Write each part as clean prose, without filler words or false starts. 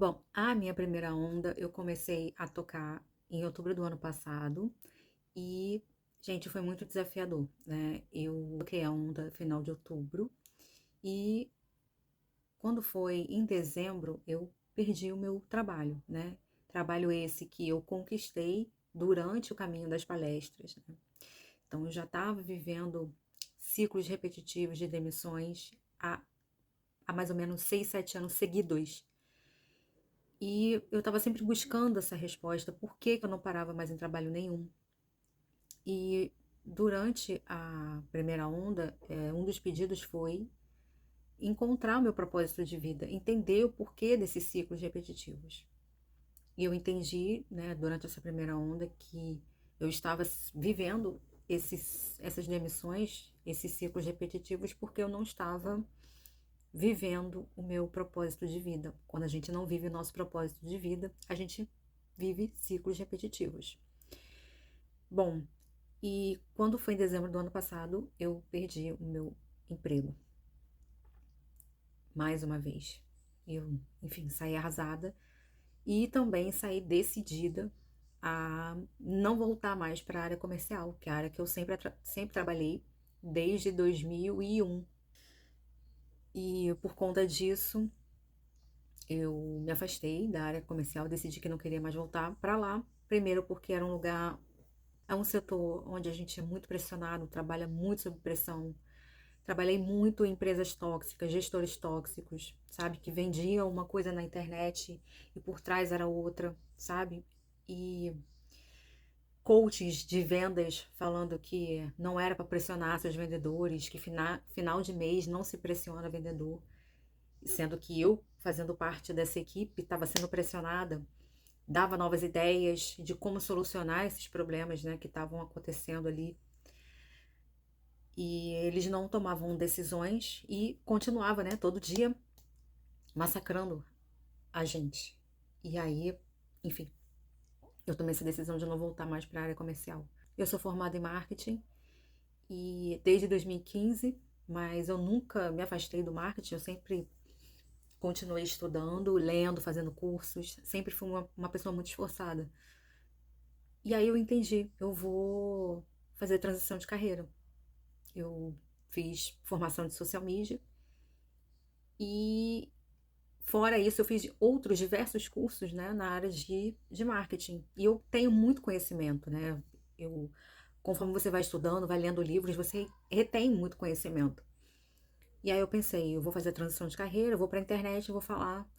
Bom, a minha primeira onda eu comecei a tocar em outubro do ano passado e, gente, foi muito desafiador, né? Eu toquei a onda final de outubro e quando foi em dezembro eu perdi o meu trabalho, né? Trabalho esse que eu conquistei durante o caminho das palestras, né? Então eu já estava vivendo ciclos repetitivos de demissões há mais ou menos 6, 7 anos seguidos. E eu estava sempre buscando essa resposta, por que que eu não parava mais em trabalho nenhum? E durante a primeira onda, um dos pedidos foi encontrar o meu propósito de vida, entender o porquê desses ciclos repetitivos. E eu entendi, né, durante essa primeira onda, que eu estava vivendo essas demissões, esses ciclos repetitivos, porque eu não estava vivendo o meu propósito de vida. Quando a gente não vive o nosso propósito de vida, a gente vive ciclos repetitivos. Bom, e quando foi em dezembro do ano passado, eu perdi o meu emprego, mais uma vez. Eu, enfim, saí arrasada e também saí decidida a não voltar mais para a área comercial, que é a área que eu sempre trabalhei desde 2001. E por conta disso, eu me afastei da área comercial, decidi que não queria mais voltar para lá. Primeiro porque era um lugar, é um setor onde a gente é muito pressionado, trabalha muito sob pressão. Trabalhei muito em empresas tóxicas, gestores tóxicos, sabe? Que vendiam uma coisa na internet e por trás era outra, sabe? E coaches de vendas falando que não era para pressionar seus vendedores, que final de mês não se pressiona vendedor, sendo que eu, fazendo parte dessa equipe, estava sendo pressionada, dava novas ideias de como solucionar esses problemas, né, que estavam acontecendo ali. E eles não tomavam decisões e continuava, né, todo dia massacrando a gente. E aí, enfim, eu tomei essa decisão de não voltar mais para a área comercial. Eu sou formada em marketing e desde 2015, mas eu nunca me afastei do marketing, eu sempre continuei estudando, lendo, fazendo cursos, sempre fui uma pessoa muito esforçada. E aí eu entendi, eu vou fazer transição de carreira. Eu fiz formação de social media e fora isso eu fiz outros diversos cursos, né, na área de marketing. E eu tenho muito conhecimento, né? Eu, conforme você vai estudando, vai lendo livros, você retém muito conhecimento. E aí eu pensei, eu vou fazer a transição de carreira, eu vou para a internet e vou falar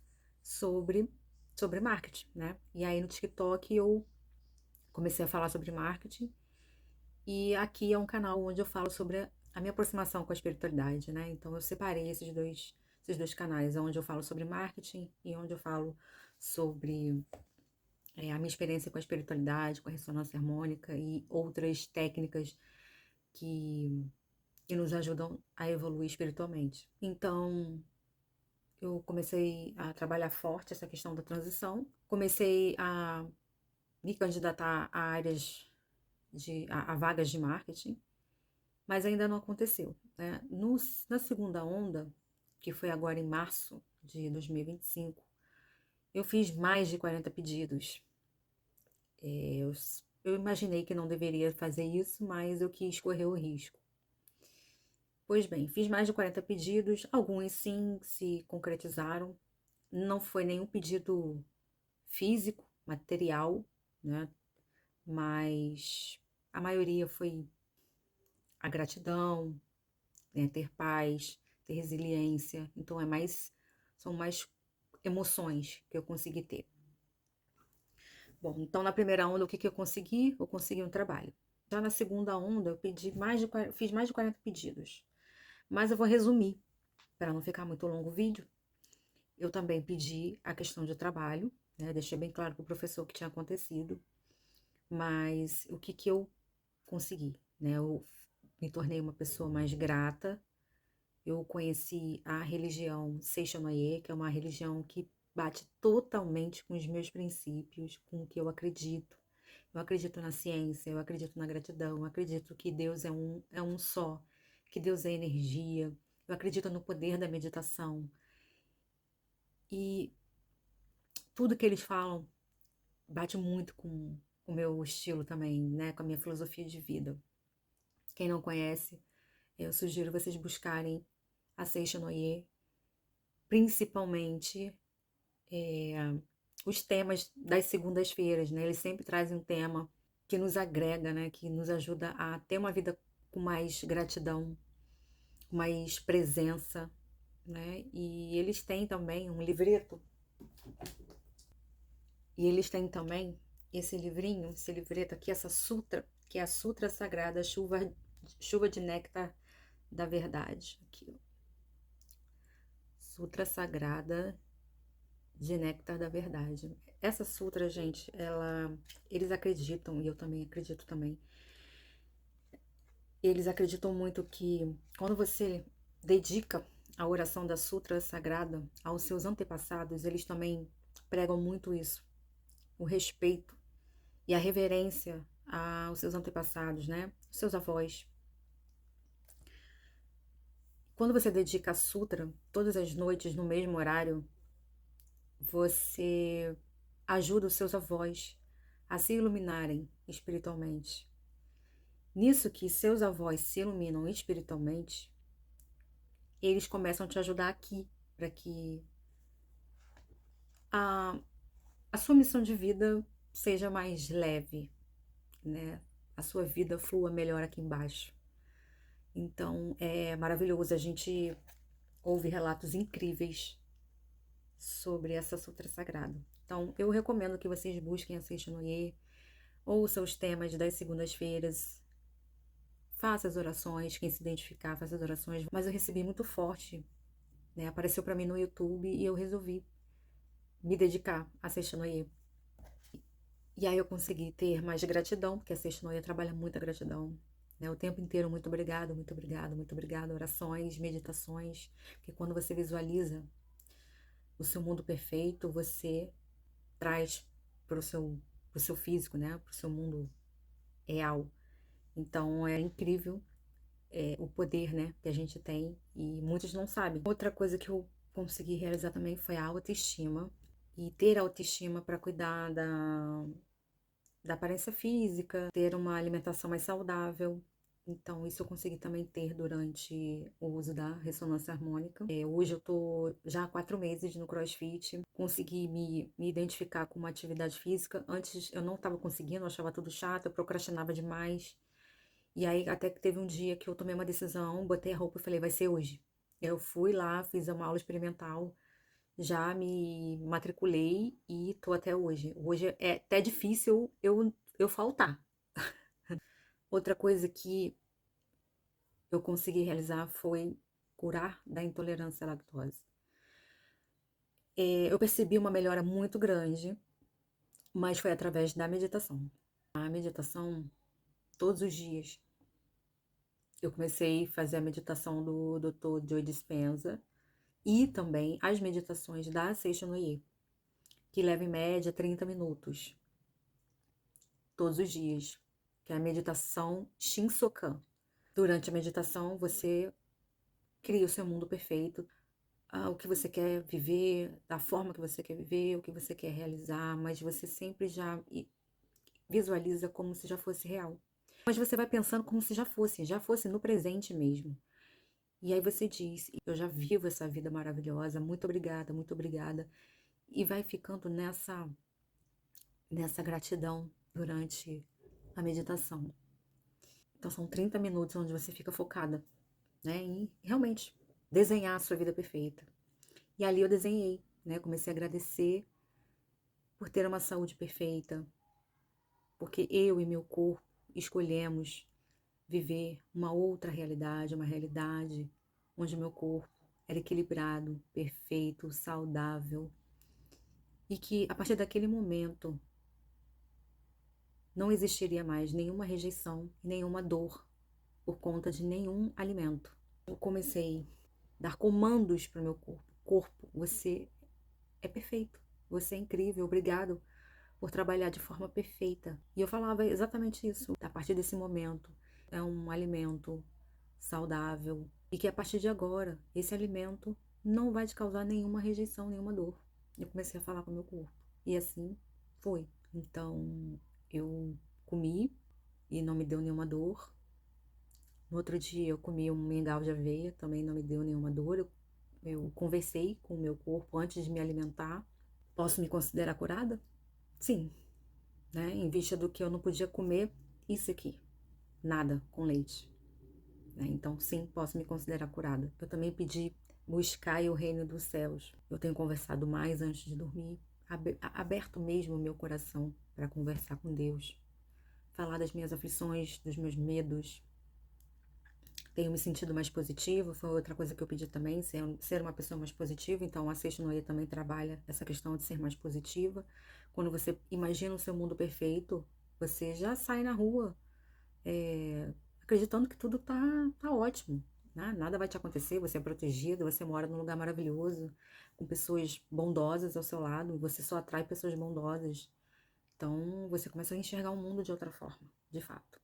sobre, sobre marketing, né? E aí no TikTok eu comecei a falar sobre marketing. E aqui é um canal onde eu falo sobre a minha aproximação com a espiritualidade, né? Então eu separei esses dois canais, onde eu falo sobre marketing e onde eu falo sobre a minha experiência com a espiritualidade, com a ressonância harmônica e outras técnicas que, que nos ajudam a evoluir espiritualmente. Então, eu comecei a trabalhar forte essa questão da transição, comecei a me candidatar a áreas a vagas de marketing, mas ainda não aconteceu, né? Na segunda onda, que foi agora em março de 2025, eu fiz mais de 40 pedidos. Eu imaginei que não deveria fazer isso, mas eu quis correr o risco. Pois bem, fiz mais de 40 pedidos, alguns sim se concretizaram. Não foi nenhum pedido físico, material, né? Mas a maioria foi a gratidão, né? Ter paz, ter resiliência. Então são mais emoções que eu consegui ter. Bom, então na primeira onda o que que eu consegui? Eu consegui um trabalho. Já na segunda onda eu fiz mais de 40 pedidos. Mas eu vou resumir para não ficar muito longo o vídeo. Eu também pedi a questão de trabalho, né? Deixei bem claro para o professor o que tinha acontecido, mas o que que eu consegui, né? Eu me tornei uma pessoa mais grata. Eu conheci a religião Seishonoye, que é uma religião que bate totalmente com os meus princípios, com o que eu acredito. Eu acredito na ciência, eu acredito na gratidão, eu acredito que Deus é um só, que Deus é energia. Eu acredito no poder da meditação. E tudo que eles falam bate muito com o meu estilo também, né? Com a minha filosofia de vida. Quem não conhece, eu sugiro vocês buscarem a Seixas Noyer, principalmente os temas das segundas-feiras, né? Eles sempre trazem um tema que nos agrega, né? Que nos ajuda a ter uma vida com mais gratidão, com mais presença, né? E eles têm também um livreto. E eles têm também esse livrinho, esse livreto aqui, essa sutra, que é a Sutra Sagrada, Chuva de Néctar da Verdade. Aqui, ó. Sutra Sagrada de Néctar da Verdade. Essa sutra, gente, eles acreditam, e eu também acredito também, eles acreditam muito que quando você dedica a oração da Sutra Sagrada aos seus antepassados, eles também pregam muito isso, o respeito e a reverência aos seus antepassados, né? Os seus avós. Quando você dedica a Sutra todas as noites no mesmo horário, você ajuda os seus avós a se iluminarem espiritualmente. Nisso que seus avós se iluminam espiritualmente, eles começam a te ajudar aqui, para que a, a sua missão de vida seja mais leve, né? A sua vida flua melhor aqui embaixo. Então, é maravilhoso. A gente ouve relatos incríveis sobre essa sutra sagrada. Então, eu recomendo que vocês busquem a Seixas Noyer, ouçam os temas das segundas-feiras, faça as orações, quem se identificar, faça as orações. Mas eu recebi muito forte, né? Apareceu para mim no YouTube e eu resolvi me dedicar a Seixas Noyer. E aí eu consegui ter mais gratidão, porque a Seixas Noyer trabalha muita gratidão, né? O tempo inteiro, muito obrigado, muito obrigado, muito obrigado. Orações, meditações, porque quando você visualiza o seu mundo perfeito, você traz pro seu físico, né? Pro seu mundo real. Então é incrível o poder, né, que a gente tem e muitos não sabem. Outra coisa que eu consegui realizar também foi a autoestima e ter autoestima para cuidar da aparência física, ter uma alimentação mais saudável. Então, isso eu consegui também ter durante o uso da ressonância harmônica. Hoje eu tô já há 4 meses no CrossFit, consegui me identificar com uma atividade física. Antes eu não estava conseguindo, eu achava tudo chato, eu procrastinava demais. E aí até que teve um dia que eu tomei uma decisão, botei a roupa e falei, vai ser hoje. Eu fui lá, fiz uma aula experimental, já me matriculei e tô até hoje. Hoje é até difícil eu faltar. Outra coisa que eu consegui realizar foi curar da intolerância à lactose. Eu percebi uma melhora muito grande, mas foi através da meditação. A meditação, todos os dias. Eu comecei a fazer a meditação do Dr. Joe Dispenza e também as meditações da Seixas Noyer, que leva em média 30 minutos, todos os dias, que é a meditação Shinsokan. Durante a meditação, você cria o seu mundo perfeito, o que você quer viver, da forma que você quer viver, o que você quer realizar, mas você sempre já visualiza como se já fosse real. Mas você vai pensando como se já fosse no presente mesmo. E aí você diz, eu já vivo essa vida maravilhosa, muito obrigada, muito obrigada. E vai ficando nessa gratidão durante a meditação. Então são 30 minutos onde você fica focada, né, em realmente desenhar a sua vida perfeita. E ali eu desenhei, né, comecei a agradecer por ter uma saúde perfeita, porque eu e meu corpo escolhemos viver uma outra realidade, uma realidade onde meu corpo era equilibrado, perfeito, saudável, e que a partir daquele momento não existiria mais nenhuma rejeição, nenhuma dor por conta de nenhum alimento. Eu comecei a dar comandos para o meu corpo. Corpo, você é perfeito, você é incrível, obrigado por trabalhar de forma perfeita. E eu falava exatamente isso. A partir desse momento, é um alimento saudável e que a partir de agora, esse alimento não vai te causar nenhuma rejeição, nenhuma dor. Eu comecei a falar com o meu corpo. E assim foi. Então, eu comi e não me deu nenhuma dor. No outro dia, eu comi um mingau de aveia, também não me deu nenhuma dor. Eu conversei com o meu corpo antes de me alimentar. Posso me considerar curada? Sim, né? Em vista do que eu não podia comer isso aqui, nada com leite, né? Então, sim, posso me considerar curada. Eu também pedi buscar o reino dos céus. Eu tenho conversado mais antes de dormir, aberto mesmo o meu coração para conversar com Deus, falar das minhas aflições, dos meus medos. Tenho me sentido mais positiva, foi outra coisa que eu pedi também, ser uma pessoa mais positiva. Então, a Sexta Noia também trabalha essa questão de ser mais positiva. Quando você imagina o seu mundo perfeito, você já sai na rua acreditando que tudo tá ótimo, né? Nada vai te acontecer, você é protegido, você mora num lugar maravilhoso, com pessoas bondosas ao seu lado, você só atrai pessoas bondosas. Então, você começa a enxergar o mundo de outra forma, de fato.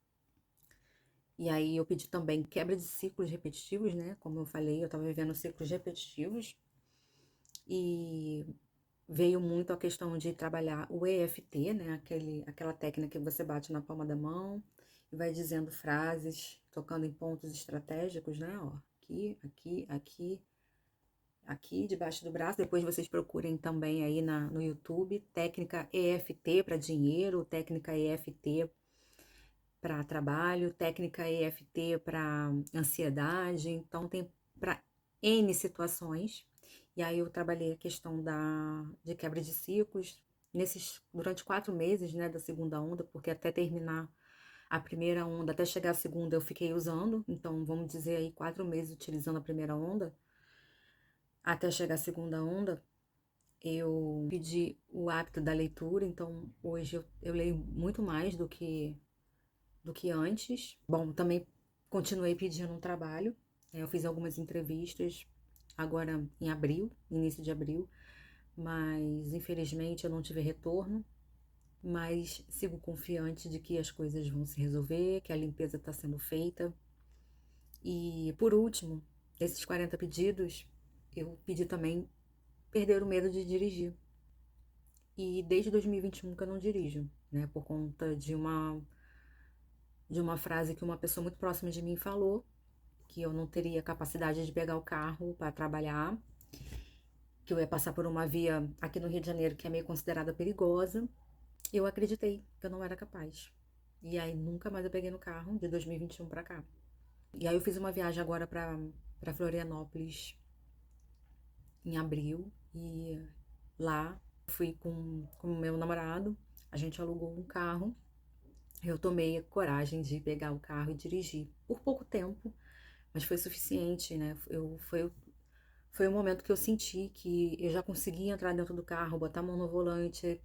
E aí eu pedi também quebra de ciclos repetitivos, né? Como eu falei, eu estava vivendo ciclos repetitivos e veio muito a questão de trabalhar o EFT, né? Aquela técnica que você bate na palma da mão e vai dizendo frases, tocando em pontos estratégicos, né? Ó, aqui, debaixo do braço. Depois vocês procurem também aí no YouTube, técnica EFT para dinheiro, técnica EFT para trabalho, técnica EFT para ansiedade, então tem para N situações. E aí eu trabalhei a questão de quebra de ciclos durante 4 meses, né, da segunda onda, porque até terminar a primeira onda, até chegar a segunda, eu fiquei usando. Então, vamos dizer aí 4 meses utilizando a primeira onda, até chegar a segunda onda. Eu pedi o hábito da leitura, então hoje eu leio muito mais do que antes. Bom, também continuei pedindo um trabalho. Eu fiz algumas entrevistas agora em abril, início de abril, mas infelizmente eu não tive retorno. Mas sigo confiante de que as coisas vão se resolver, que a limpeza está sendo feita. E por último, desses 40 pedidos, eu pedi também perder o medo de dirigir. E desde 2021 que eu não dirijo, né? Por conta de uma frase que uma pessoa muito próxima de mim falou, que eu não teria capacidade de pegar o carro para trabalhar, que eu ia passar por uma via aqui no Rio de Janeiro que é meio considerada perigosa. Eu acreditei que eu não era capaz. E aí nunca mais eu peguei no carro de 2021 para cá. E aí eu fiz uma viagem agora para Florianópolis em abril e lá fui com o meu namorado, a gente alugou um carro. Eu tomei a coragem de pegar o carro e dirigir por pouco tempo, mas foi suficiente, né? Foi o momento que eu senti que eu já conseguia entrar dentro do carro, botar a mão no volante,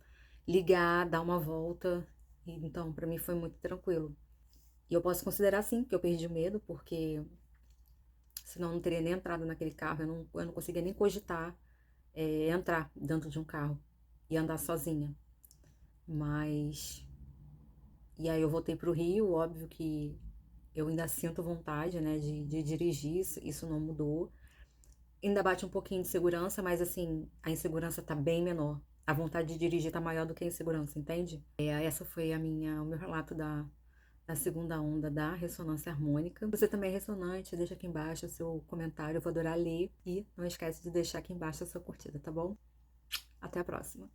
ligar, dar uma volta. Então, para mim foi muito tranquilo. E eu posso considerar sim que eu perdi o medo, porque senão eu não teria nem entrado naquele carro, eu não conseguia nem cogitar entrar dentro de um carro e andar sozinha. Mas. E aí eu voltei pro Rio, óbvio que eu ainda sinto vontade, né, de dirigir, isso não mudou. Ainda bate um pouquinho de segurança, mas assim, a insegurança tá bem menor. A vontade de dirigir tá maior do que a insegurança, entende? Essa foi o meu relato da segunda onda da ressonância harmônica. Você também é ressonante, deixa aqui embaixo o seu comentário, eu vou adorar ler. E não esquece de deixar aqui embaixo a sua curtida, tá bom? Até a próxima!